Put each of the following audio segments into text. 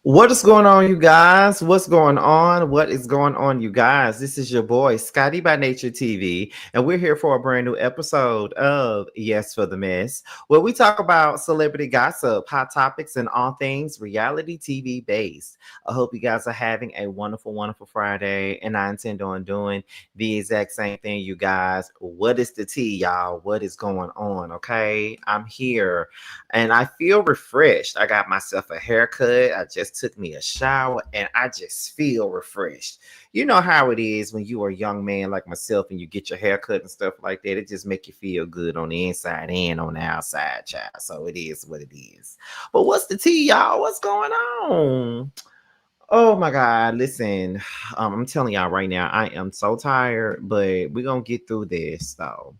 What is going on, you guys? What's going on? What is going on, you guys? This is your boy, Scotty by Nature TV, and we're here for a brand new episode of Yes for the Mess, where we talk about celebrity gossip, hot topics, and all things reality TV based. I hope you guys are having a wonderful, wonderful Friday, and I intend on doing the exact same thing, you guys. What is the tea, y'all? What is going on? Okay, I'm here and I feel refreshed. I got myself a haircut. I just took me a shower and I just feel refreshed. You know how it is when you are a young man like myself and you get your haircut and stuff like that. It just make you feel good on the inside and on the outside, child. So it is what it is. But what's the tea, y'all? What's going on? Oh my God, listen, I'm telling y'all right now, I am so tired, but we're gonna get through this though.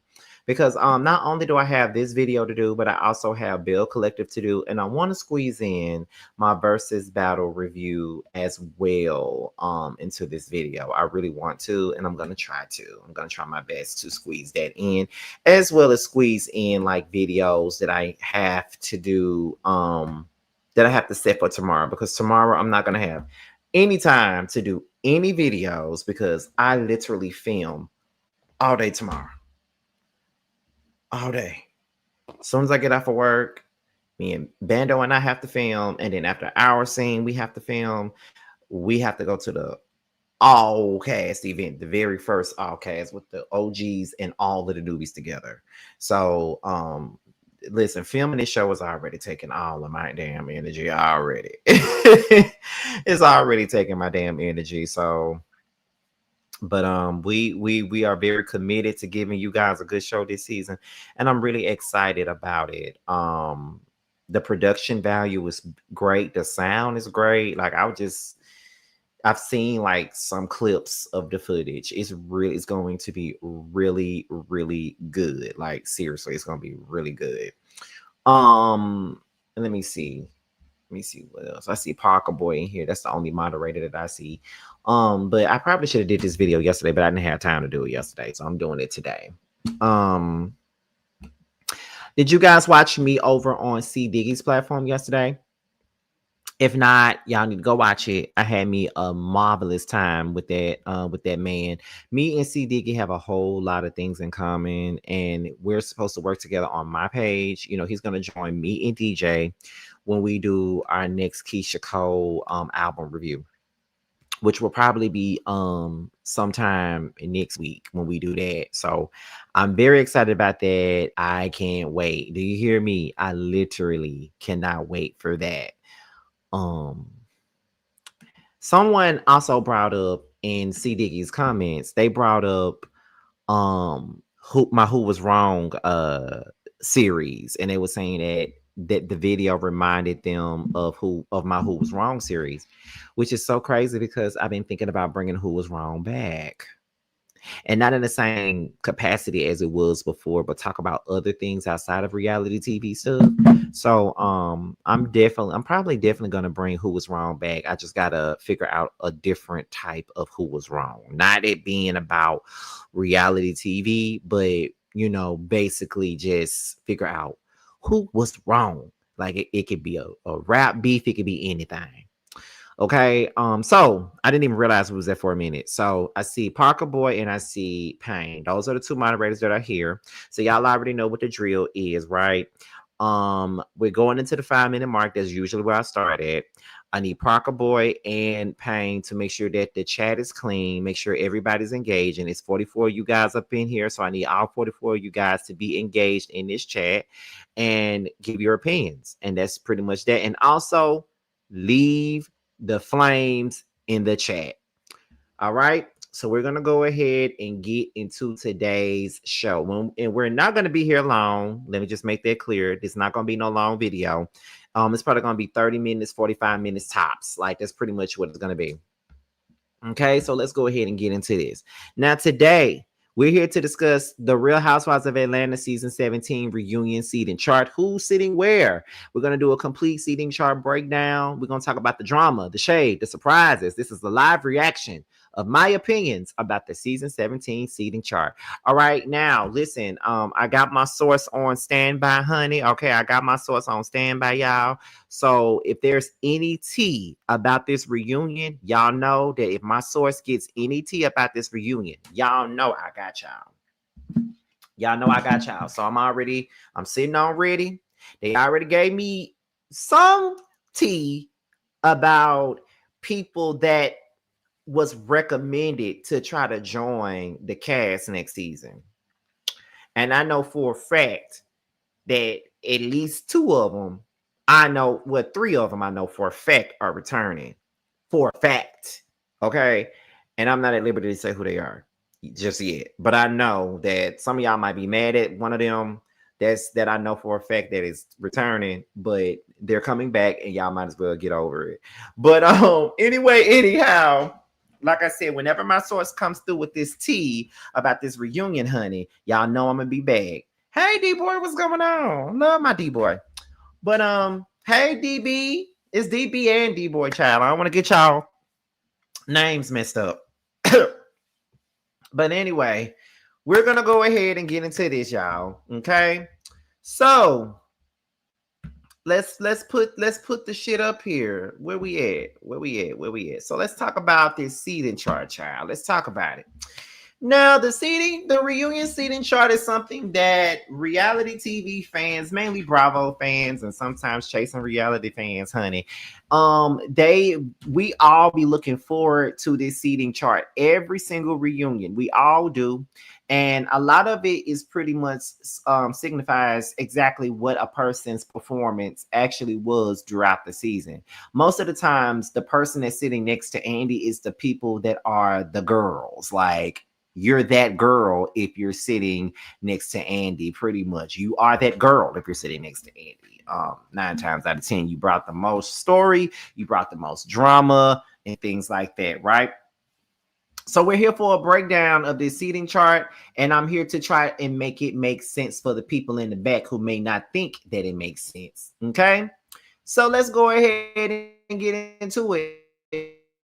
Because not only do I have this video to do, but I also have Bill Collective to do, and I want to squeeze in my versus battle review as well into this video. I really want to, and I'm gonna try to. I'm gonna try my best to squeeze that in, as well as squeeze in like videos that I have to do that I have to set for tomorrow, because tomorrow I'm not gonna have any time to do any videos because I literally film all day tomorrow. All day. As soon as I get off of work, me and Bando and I have to film, and then after our scene we have to film. We have to go to the all cast event, the very first all cast with the OGs and all of the newbies together. So listen, filming this show is already taking all of my damn energy already. It's already taking my damn energy. So but we are very committed to giving you guys a good show this season, and I'm really excited about it. The production value is great, the sound is great. Like I've seen like some clips of the footage. It's going to be really, really good. Like seriously, it's going to be really good. Let me see. Let me see what else. I see Parker Boy in here. That's the only moderator that I see. But I probably should have did this video yesterday, but I didn't have time to do it yesterday, so I'm doing it today. Did you guys watch me over on C Diggy's platform yesterday? If not, y'all need to go watch it. I had me a marvelous time with that man. Me and C Diggy have a whole lot of things in common, and we're supposed to work together on my page. You know, he's gonna join me and DJ when we do our next Keisha Cole album review, which will probably be sometime next week when we do that. So I'm very excited about that. I can't wait. Do you hear me? I literally cannot wait for that. Someone also brought up in C Diggy's comments, they brought up Who Was Wrong series, and they were saying that the video reminded them of my Who Was Wrong series, which is so crazy because I've been thinking about bringing Who Was Wrong back, and not in the same capacity as it was before, but talk about other things outside of reality TV stuff. So I'm probably definitely gonna bring Who Was Wrong back. I just gotta figure out a different type of Who Was Wrong, not it being about reality TV, but you know, basically just figure out who was wrong. Like it could be a rap beef, it could be anything. Okay, so I didn't even realize it was there for a minute. So I see Parker Boy and I see Payne. Those are the two moderators that are here. So y'all already know what the drill is, right? We're going into the 5-minute mark. That's usually where I start at. I need Parker Boy and Payne to make sure that the chat is clean, make sure everybody's engaged. And it's 44 of you guys up in here, so I need all 44 of you guys to be engaged in this chat and give your opinions. And that's pretty much that. And also leave the flames in the chat. All right, so we're gonna go ahead and get into today's show. And we're not gonna be here long. Let me just make that clear. It's not gonna be no long video. It's probably gonna be 30 minutes, 45 minutes tops. Like that's pretty much what it's gonna be. Okay, so let's go ahead and get into this. Now today, we're here to discuss the Real Housewives of Atlanta season 17 reunion seating chart. Who's sitting where? We're going to do a complete seating chart breakdown. We're going to talk about the drama, the shade, the surprises. This is the live reaction of my opinions about the season 17 seeding chart. All right, now listen. I got my source on standby, honey. Okay, I got my source on standby, y'all. So if there's any tea about this reunion, y'all know that if my source gets any tea about this reunion, y'all know I got y'all. Y'all know I got y'all. So I'm sitting on ready. They already gave me some tea about people that was recommended to try to join the cast next season. And I know for a fact that at least two of them, three of them I know for a fact are returning. For a fact. Okay. And I'm not at liberty to say who they are just yet. But I know that some of y'all might be mad at one of them that I know for a fact that is returning, but they're coming back and y'all might as well get over it. But anyway, anyhow, like I said, whenever my source comes through with this tea about this reunion, honey, y'all know I'm gonna be back. Hey D boy, what's going on? Love my D boy. But hey DB, it's DB and D boy child. I don't want to get y'all names messed up. But anyway, we're gonna go ahead and get into this, y'all. Okay, so let's put the shit up here. Where we at? So let's talk about this seeding chart, child. Let's talk about it. Now, the reunion seating chart is something that reality TV fans, mainly Bravo fans, and sometimes Chasing Reality fans, honey, we all be looking forward to this seating chart every single reunion. We all do. And a lot of it is pretty much signifies exactly what a person's performance actually was throughout the season. Most of the times, the person that's sitting next to Andy is the people that are the girls. Like, you're that girl if you're sitting next to Andy, pretty much. You are that girl if you're sitting next to Andy. 9 times out of 10, you brought the most story, you brought the most drama, and things like that, right? So we're here for a breakdown of this seating chart, and I'm here to try and make it make sense for the people in the back who may not think that it makes sense. Okay, so let's go ahead and get into it.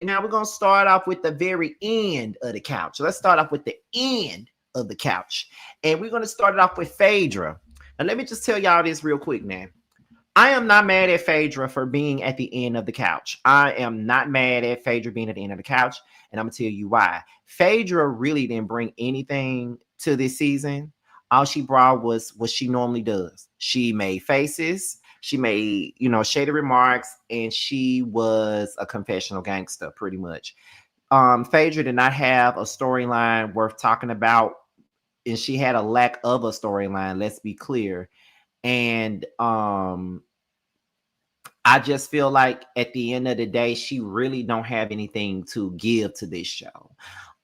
Now we're going to start off with the very end of the couch. Let's start off with the end of the couch. And we're going to start it off with Phaedra. Now, let me just tell y'all this real quick, man. I am not mad at Phaedra for being at the end of the couch. I am not mad at Phaedra being at the end of the couch. And I'm going to tell you why. Phaedra really didn't bring anything to this season. All she brought was what she normally does. She made faces. She made, shady remarks, and she was a confessional gangster, pretty much. Phaedra did not have a storyline worth talking about, and she had a lack of a storyline, let's be clear. And I just feel like at the end of the day, she really don't have anything to give to this show.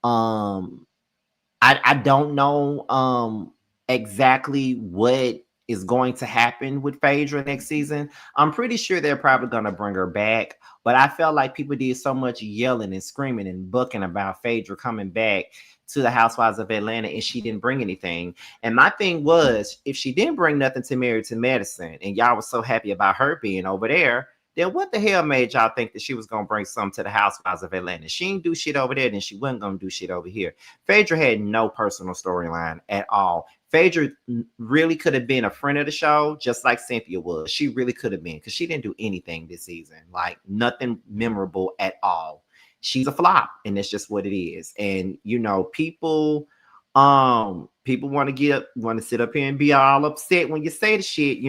I don't know exactly what is going to happen with Phaedra next season. I'm pretty sure they're probably going to bring her back, but I felt like people did so much yelling and screaming and bucking about Phaedra coming back to the Housewives of Atlanta, and she didn't bring anything. And my thing was, if she didn't bring nothing to Married to Medicine, and y'all was so happy about her being over there, then what the hell made y'all think that she was going to bring something to the Housewives of Atlanta? She didn't do shit over there, then she wasn't going to do shit over here. Phaedra had no personal storyline at all. Phaedra really could have been a friend of the show, just like Cynthia was. She really could have been, because she didn't do anything this season. Like, nothing memorable at all. She's a flop, and that's just what it is. And, people want to sit up here and be all upset when you say the shit.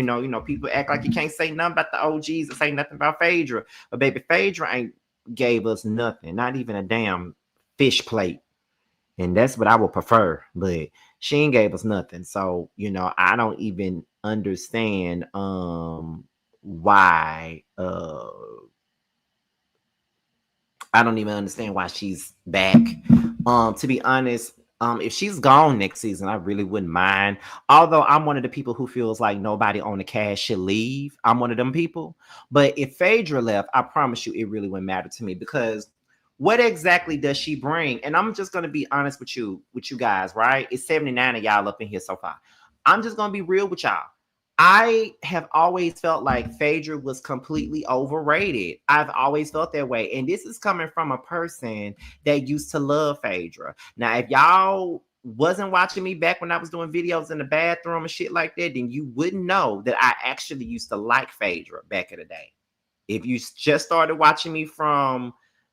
People act like you can't say nothing about the OGs or say nothing about Phaedra. But baby, Phaedra ain't gave us nothing, not even a damn fish plate. And that's what I would prefer, but she ain't gave us nothing. So, I don't even understand why I don't even understand why she's back. To be honest, if she's gone next season, I really wouldn't mind. Although I'm one of the people who feels like nobody on the cast should leave. I'm one of them people. But if Phaedra left, I promise you it really wouldn't matter to me, because what exactly does she bring? And I'm just going to be honest with you guys, right? It's 79 of y'all up in here so far. I'm just going to be real with y'all. I have always felt like Phaedra was completely overrated. I've always felt that way. And this is coming from a person that used to love Phaedra. Now, if y'all wasn't watching me back when I was doing videos in the bathroom and shit like that, then you wouldn't know that I actually used to like Phaedra back in the day. If you just started watching me from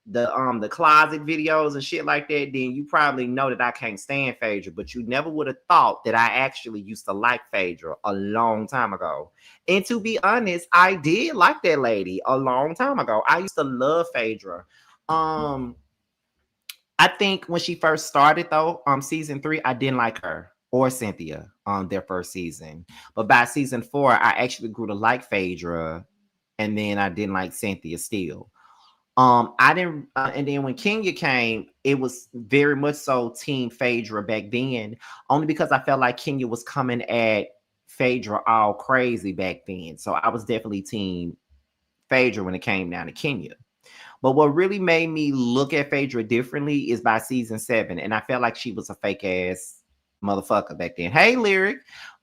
the closet videos and shit like that, then you probably know that I can't stand Phaedra, but you never would have thought that I actually used to like Phaedra a long time ago. And to be honest, I did like that lady a long time ago. I used to love Phaedra. Um, I think when she first started though, season 3, I didn't like her or Cynthia on their first season. But by season 4, I actually grew to like Phaedra, and then I didn't like Cynthia still. I didn't, and then when Kenya came, it was very much so Team Phaedra back then, only because I felt like Kenya was coming at Phaedra all crazy back then. So I was definitely Team Phaedra when it came down to Kenya. But what really made me look at Phaedra differently is by season 7, and I felt like she was a fake ass motherfucker back then. Hey, Lyric.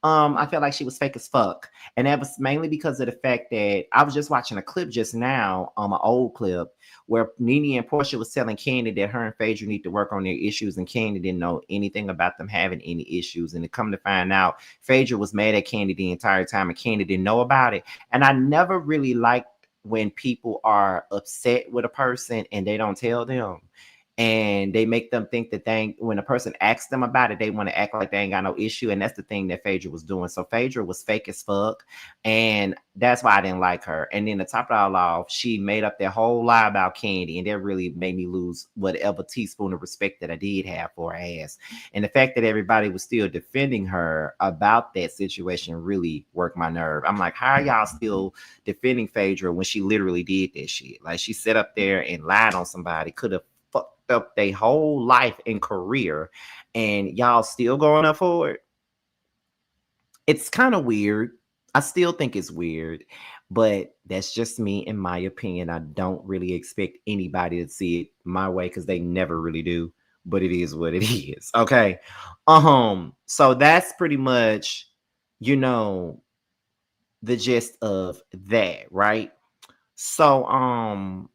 I felt like she was fake as fuck, and that was mainly because of the fact that I was just watching a clip just now, an old clip where Nene and Porsha was telling Candy that her and Phaedra need to work on their issues, and Candy didn't know anything about them having any issues. And to come to find out, Phaedra was mad at Candy the entire time, and Candy didn't know about it. And I never really liked when people are upset with a person and they don't tell them, and they make them think that when a person asks them about it, they want to act like they ain't got no issue. And that's the thing that Phaedra was doing. So Phaedra was fake as fuck, and that's why I didn't like her. And then to top it all off, she made up that whole lie about Candy, and that really made me lose whatever teaspoon of respect that I did have for her ass. And the fact that everybody was still defending her about that situation really worked my nerve. I'm like, how are y'all still defending Phaedra when she literally did that shit? Like, she sat up there and lied on somebody, could have fucked up their whole life and career, and y'all still going up for it. It's kind of weird. I still think it's weird, but that's just me in my opinion. I don't really expect anybody to see it my way because they never really do, but it is what it is. Okay. So that's pretty much, you know, the gist of that, right? So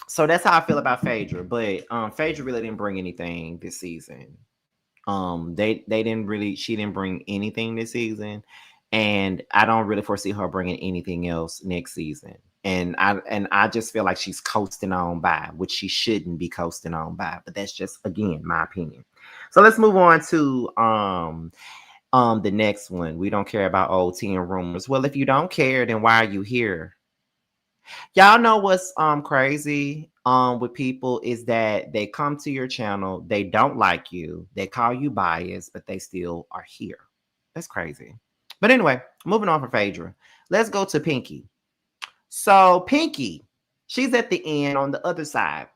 so that's how I feel about Phaedra. But Phaedra really didn't bring anything this season. They didn't really, she didn't bring anything this season, and I don't really foresee her bringing anything else next season. And I just feel like she's coasting on by, which she shouldn't be coasting on by. But that's just, again, my opinion. So let's move on to the next one. We don't care about old tea and rumors. Well, if you don't care, then why are you here? Y'all know what's crazy with people is that they come to your channel, they don't like you, they call you biased, but they still are here. That's crazy. But anyway, moving on from Phaedra, let's go to Pinky. So Pinky, she's at the end on the other side.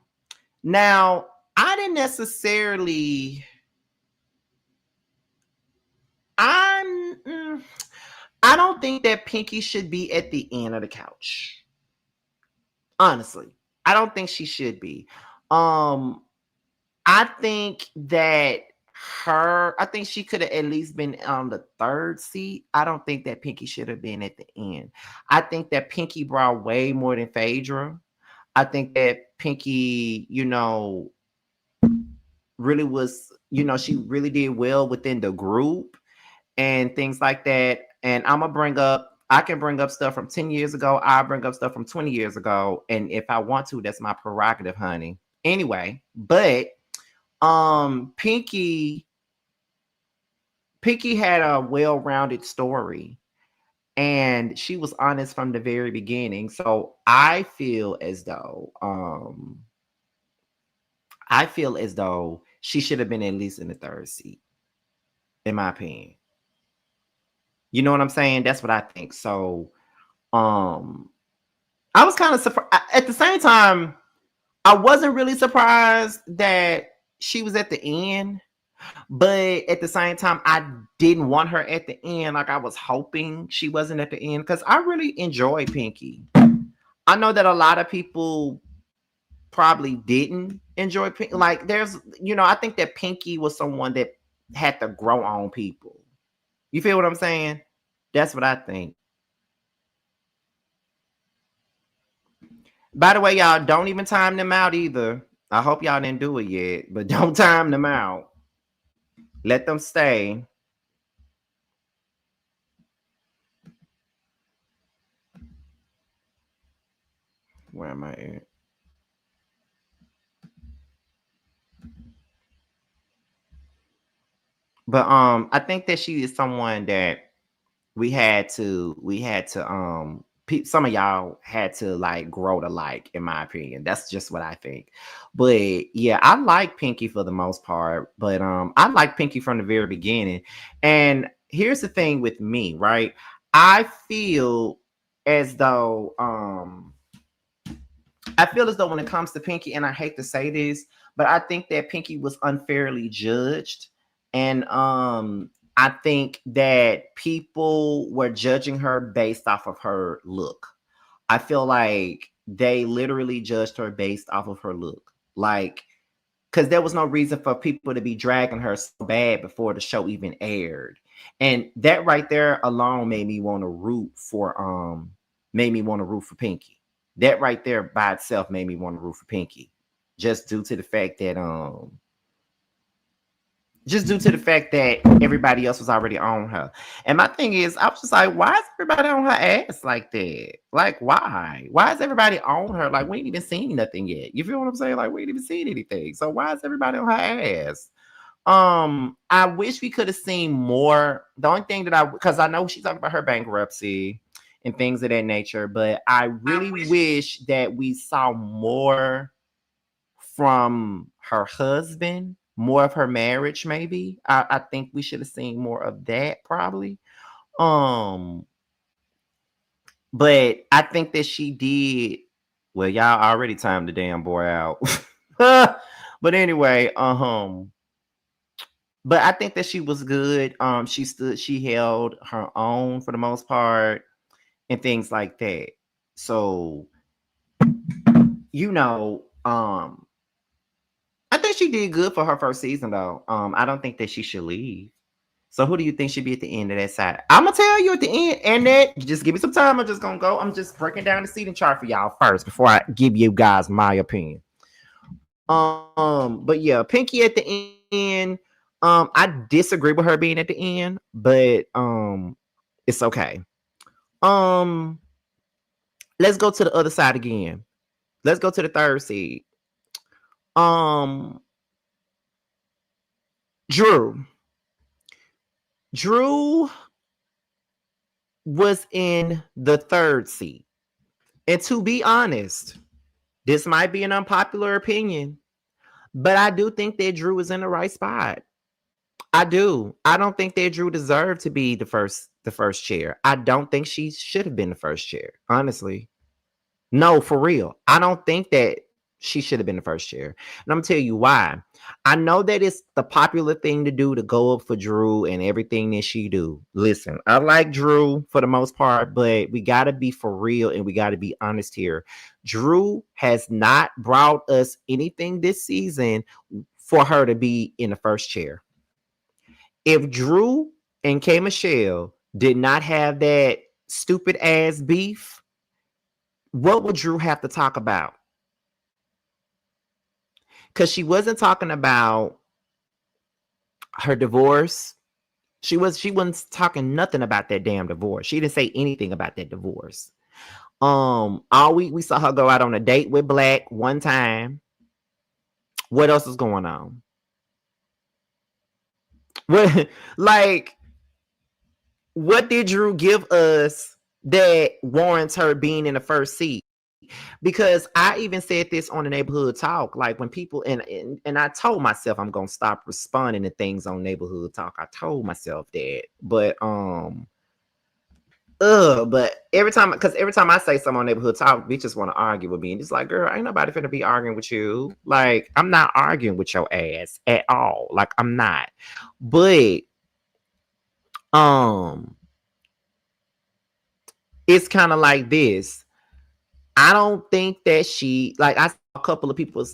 Now, I didn't necessarily. I don't think that Pinky should be at the end of the couch. Honestly, I don't think she should be. I think that I think she could have at least been on the third seat. I don't think that Pinky should have been at the end. I think that Pinky brought way more than Phaedra. I think that Pinky, really was, she really did well within the group and things like that. And I can bring up stuff from 10 years ago. I bring up stuff from 20 years ago. And if I want to, that's my prerogative, honey. Anyway, but Pinky had a well-rounded story, and she was honest from the very beginning. So I feel as though she should have been at least in the third seat, in my opinion. You know what I'm saying? That's what I think. So I was kind of surprised. At the same time, I wasn't really surprised that she was at the end. But at the same time, I didn't want her at the end. Like, I was hoping she wasn't at the end because I really enjoy Pinky. I know that a lot of people probably didn't enjoy Pinky. Like, I think that Pinky was someone that had to grow on people. You feel what I'm saying? That's what I think. By the way, y'all, don't even time them out either. I hope y'all didn't do it yet, but don't time them out. Let them stay. Where am I at? But I think that she is someone that some of y'all had to like grow to like, in my opinion. That's just what I think. But yeah, I like Pinky for the most part, but I like Pinky from the very beginning. And here's the thing with me, right? I feel as though when it comes to Pinky, and I hate to say this, but I think that Pinky was unfairly judged. And I think that people were judging her based off of her look. I feel like they literally judged her based off of her look. Like, because there was no reason for people to be dragging her so bad before the show even aired. And that right there alone made me want to root for Pinky. That right there by itself made me want to root for Pinky. Just due to the fact that everybody else was already on her. And my thing is, I was just like, why is everybody on her ass like that? Like, why? Why is everybody on her? Like, we ain't even seen nothing yet. You feel what I'm saying? Like, we ain't even seen anything. So why is everybody on her ass? I wish we could have seen more. The only thing that because I know she talked about her bankruptcy and things of that nature, but I really wish that we saw more from her husband, more of her marriage, maybe. I think we should have seen more of that, probably. But I think that she did. Well, y'all already timed the damn boy out. But anyway, but I think that she was good. She held her own for the most part and things like that. So, I think she did good for her first season though. I don't think that she should leave. So who do you think should be at the end of that side? I'm gonna tell you at the end, and that just give me some time. I'm just gonna go. I'm just breaking down the seating chart for y'all first before I give you guys my opinion. But yeah, Pinky at the end. I disagree with her being at the end, but it's okay. Let's go to the other side again. Let's go to the third seed. Drew. Drew was in the third seat. And to be honest, this might be an unpopular opinion, but I do think that Drew is in the right spot. I do. I don't think that Drew deserved to be the first chair. I don't think she should have been the first chair, honestly. No, for real. I don't think that she should have been the first chair. And I'm gonna tell you why. I know that it's the popular thing to do to go up for Drew and everything that she do. Listen, I like Drew for the most part, but we gotta be for real and we gotta be honest here. Drew has not brought us anything this season for her to be in the first chair. If Drew and K Michelle did not have that stupid ass beef, what would Drew have to talk about? Because she wasn't talking about her divorce. She wasn't talking nothing about that damn divorce. She didn't say anything about that divorce. All we saw her go out on a date with Black one time. What else is going on? What did Drew give us that warrants her being in the first seat? Because I even said this on the neighborhood talk, like when people and I told myself I'm gonna stop responding to things on neighborhood talk. I told myself that, but every time I say something on neighborhood talk, bitches want to argue with me, and it's like, girl, ain't nobody finna be arguing with you. Like, I'm not arguing with your ass at all. Like, I'm not. But it's kind of like this. I don't think that she like I saw a couple of people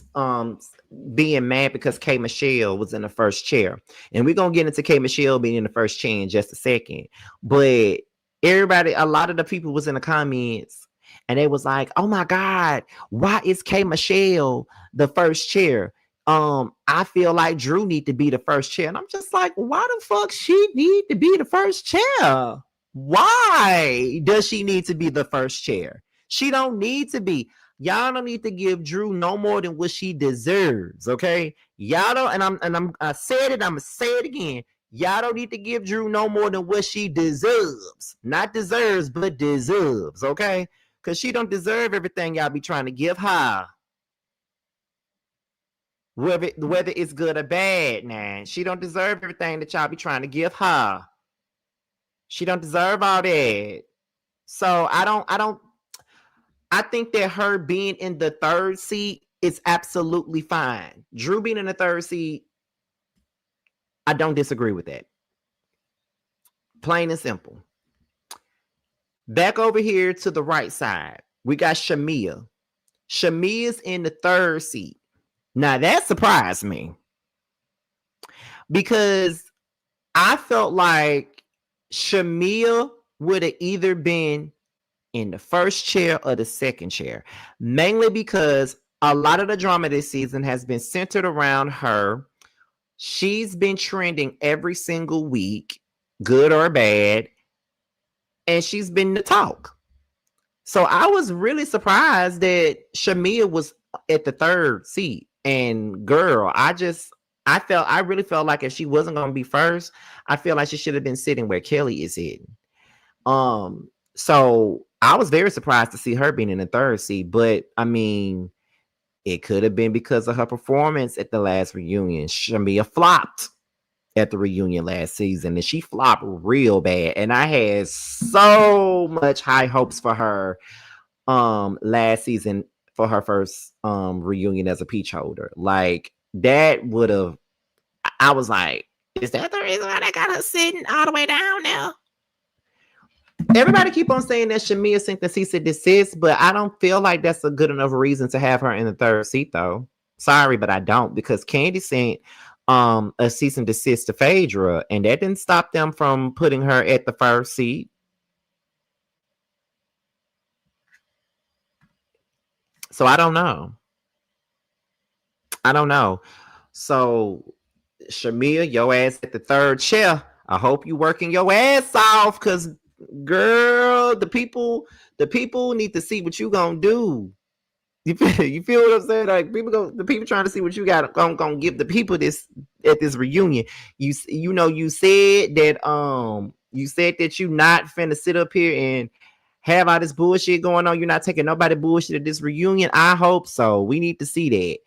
being mad because K Michelle was in the first chair. And we're gonna get into K Michelle being in the first chair in just a second. But everybody, a lot of the people was in the comments and they was like, oh my God, why is K Michelle the first chair? I feel like Drew need to be the first chair. And I'm just like, why the fuck she need to be the first chair? Why does she need to be the first chair? She don't need to be. Y'all don't need to give Drew no more than what she deserves. Okay. Y'all don't, I said it, I'm gonna say it again. Y'all don't need to give Drew no more than what she deserves. Not deserves, but deserves. Okay. Because she don't deserve everything y'all be trying to give her. Whether it's good or bad, man. She don't deserve everything that y'all be trying to give her. She don't deserve all that. So I think that her being in the third seat is absolutely fine. Drew being in the third seat, I don't disagree with that. Plain and simple. Back over here to the right side, we got Shamia. Shamia's in the third seat. Now that surprised me because I felt like Shamia would have either been in the first chair or the second chair, mainly because a lot of the drama this season has been centered around her. She's been trending every single week, good or bad, and she's been the talk. So I was really surprised that Shamia was at the third seat. And girl, I really felt like if she wasn't going to be first, I feel like she should have been sitting where Kelly is sitting. So I was very surprised to see her being in the third seat, but I mean, it could have been because of her performance at the last reunion. Shamia flopped at the reunion last season, and she flopped real bad. And I had so much high hopes for her last season for her first reunion as a peach holder. Like that would have, I was like, is that the reason why they got her sitting all the way down now? Everybody keep on saying that Shamia sent the cease and desist, but I don't feel like that's a good enough reason to have her in the third seat, though. Sorry, but I don't, because Candy sent a cease and desist to Phaedra, and that didn't stop them from putting her at the first seat. So I don't know. So Shamia, your ass at the third chair. I hope you working your ass off, because girl, the people need to see what you gonna do. You feel what I'm saying? Like the people trying to see what you got gonna give the people this at this reunion. You said that you not finna sit up here and have all this bullshit going on. You're not taking nobody bullshit at this reunion. I hope so. We need to see that.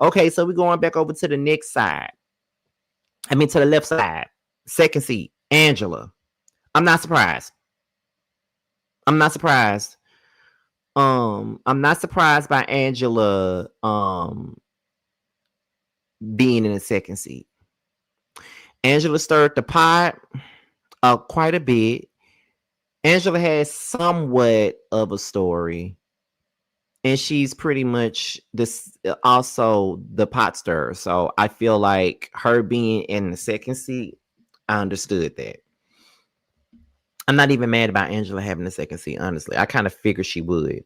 Okay, so we're going back over to the next side. I mean to the left side. Second seat, Angela. I'm not surprised. I'm not surprised by Angela being in the second seat. Angela stirred the pot quite a bit. Angela has somewhat of a story, and she's pretty much this also the pot stirrer. So I feel like her being in the second seat, I understood that. I'm not even mad about Angela having the second seat, honestly. I kind of figured she would.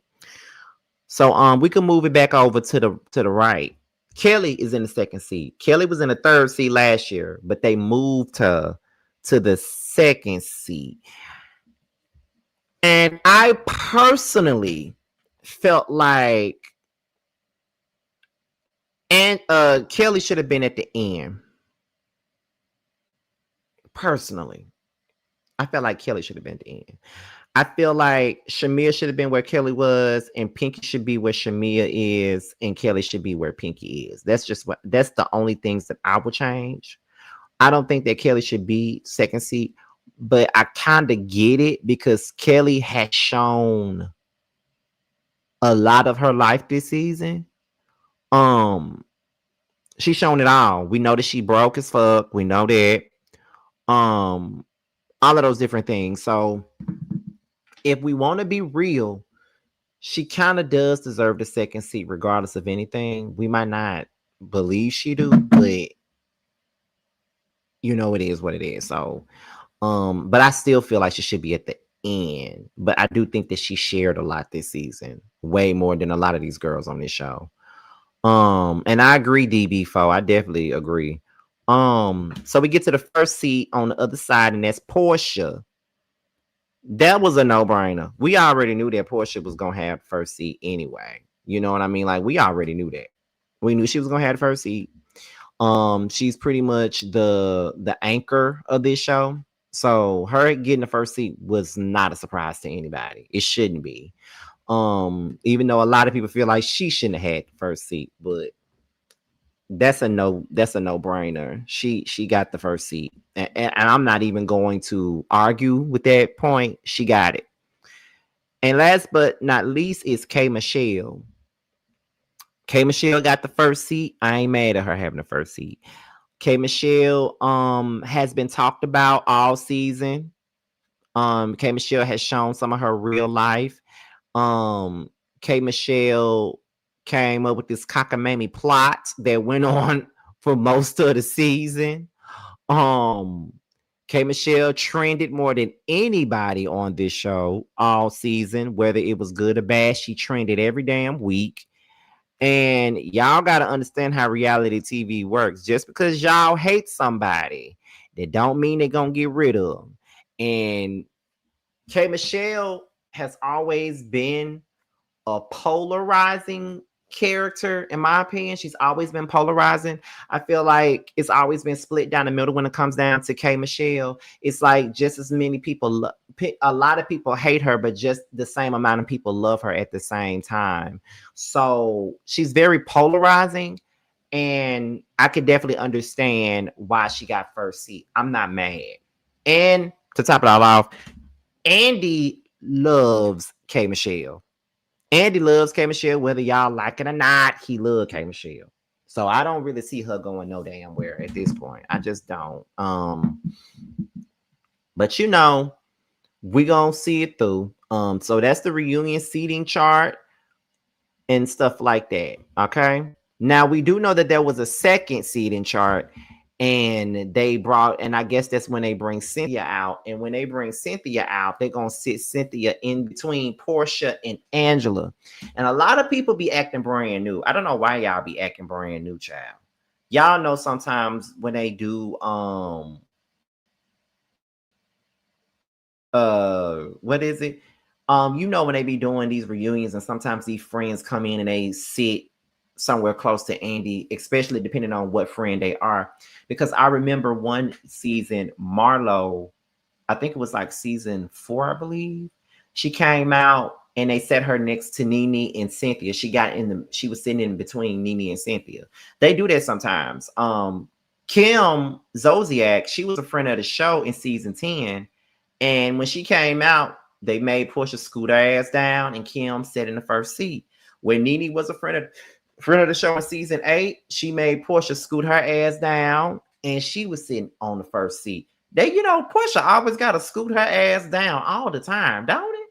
So we can move it back over to the right. Kelly is in the second seat. Kelly was in the third seat last year, but they moved her to the second seat. And I personally felt like Kelly should have been at the end. Personally, I felt like Kelly should have been at the end. I feel like Shamia should have been where Kelly was, and Pinky should be where Shamia is, and Kelly should be where Pinky is. That's the only things that I would change. I don't think that Kelly should be second seat, but I kind of get it because Kelly has shown a lot of her life this season. She's shown it all. We know that she broke as fuck. We know that. All of those different things. So if we want to be real, she kind of does deserve the second seat, regardless of anything. We might not believe she do, but it is what it is. So, but I still feel like she should be at the end. But I do think that she shared a lot this season, way more than a lot of these girls on this show. And I agree, DB4. I definitely agree. So we get to the first seat on the other side, and that's Porsha. That was a no-brainer. We already knew that Porsha was gonna have first seat anyway. You know what I mean? Like, we already knew that. We knew she was gonna have the first seat. She's pretty much the anchor of this show. So her getting the first seat was not a surprise to anybody. It shouldn't be. Even though a lot of people feel like she shouldn't have had the first seat, but that's a no-brainer. She got the first seat. And I'm not even going to argue with that point. She got it. And last but not least is K Michelle. K Michelle got the first seat. I ain't mad at her having the first seat. K Michelle has been talked about all season. K Michelle has shown some of her real life. K Michelle came up with this cockamamie plot that went on for most of the season. K Michelle trended more than anybody on this show all season, whether it was good or bad. She trended every damn week. And y'all got to understand how reality TV works. Just because y'all hate somebody, that don't mean they're going to get rid of them. And K Michelle has always been a polarizing character, in my opinion. She's always been polarizing. I feel like it's always been split down the middle when it comes down to K Michelle. It's like just as many people, a lot of people hate her, but just the same amount of people love her at the same time. So she's very polarizing, and I could definitely understand why she got first seat. I'm not mad. And to top it all off, Andy loves K Michelle. Andy loves K Michelle, whether y'all like it or not. He loves K Michelle. So I don't really see her going no damn where at this point. I just don't. But we gonna see it through. So that's the reunion seating chart and stuff like that. Okay. Now we do know that there was a second seating chart, and they brought, and I guess that's when they bring Cynthia out. And when they bring Cynthia out, they're gonna sit Cynthia in between Porsha and Angela. And a lot of people be acting brand new. I don't know why y'all be acting brand new, child. Y'all know sometimes when they do what is it? When they be doing these reunions, and sometimes these friends come in and they sit somewhere close to Andy, especially depending on what friend they are. Because I remember one season, Marlo, I think it was like season 4, I believe. She came out and they set her next to Nene and Cynthia. She was sitting in between Nene and Cynthia. They do that sometimes. Kim Zolciak, she was a friend of the show in season 10. And when she came out, they made Porsha scoot her ass down, and Kim sat in the first seat. When Nene was a friend of the show in season 8, she made Porsha scoot her ass down, and she was sitting on the first seat. Porsha always got to scoot her ass down all the time, don't it?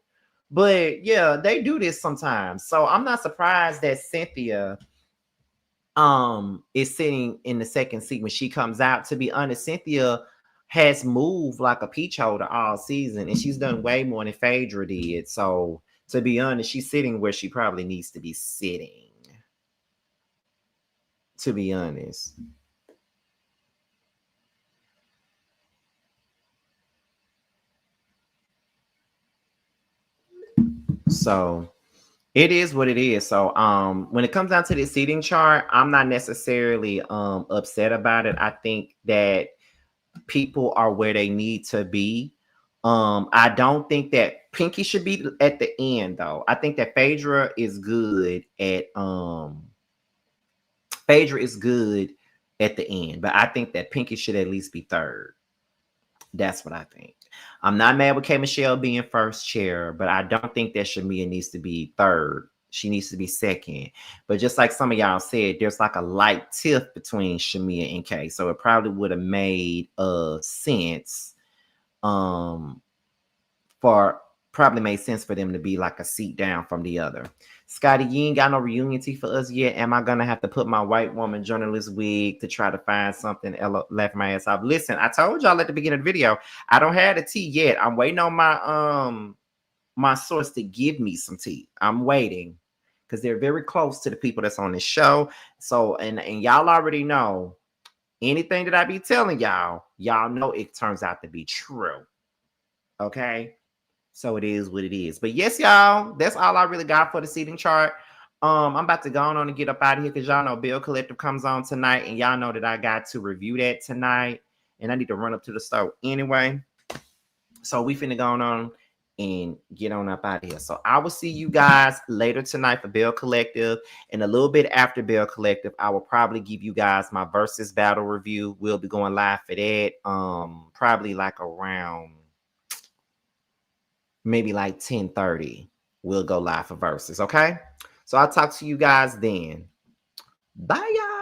But yeah, they do this sometimes. So I'm not surprised that Cynthia is sitting in the second seat when she comes out. To be honest, Cynthia has moved like a peach holder all season, and she's done way more than Phaedra did. So to be honest, she's sitting where she probably needs to be sitting. To be honest. So it is what it is. So when it comes down to the seating chart, I'm not necessarily upset about it. I think that people are where they need to be. I don't think that Pinky should be at the end, though. I think that Phaedra is good at the end, but I think that Pinky should at least be third. That's what I think. I'm not mad with K Michelle being first chair, but I don't think that Shamia needs to be third. She needs to be second. But just like some of y'all said, there's like a light tiff between Shamia and K. So it probably would have made sense for probably made sense for them to be like a seat down from the other. Scotty, you ain't got no reunion tea for us yet. Am I gonna have to put my white woman journalist wig to try to find something? Ella left my ass off. Listen, I told y'all at the beginning of the video, I don't have the tea yet. I'm waiting on my source to give me some tea. I'm waiting because they're very close to the people that's on this show. So and y'all already know anything that I be telling y'all know it turns out to be true. Okay. So it is what it is. But yes, y'all, that's all I really got for the seating chart. I'm about to go on and get up out of here because y'all know Bill Collective comes on tonight, and y'all know that I got to review that tonight, and I need to run up to the store anyway. So we finna go on and get on up out of here. So I will see you guys later tonight for Bill Collective, and a little bit after Bill Collective, I will probably give you guys my versus battle review. We'll be going live for that. Probably like around maybe like 10:30. We'll go live for verses. Okay. So I'll talk to you guys then. Bye, y'all.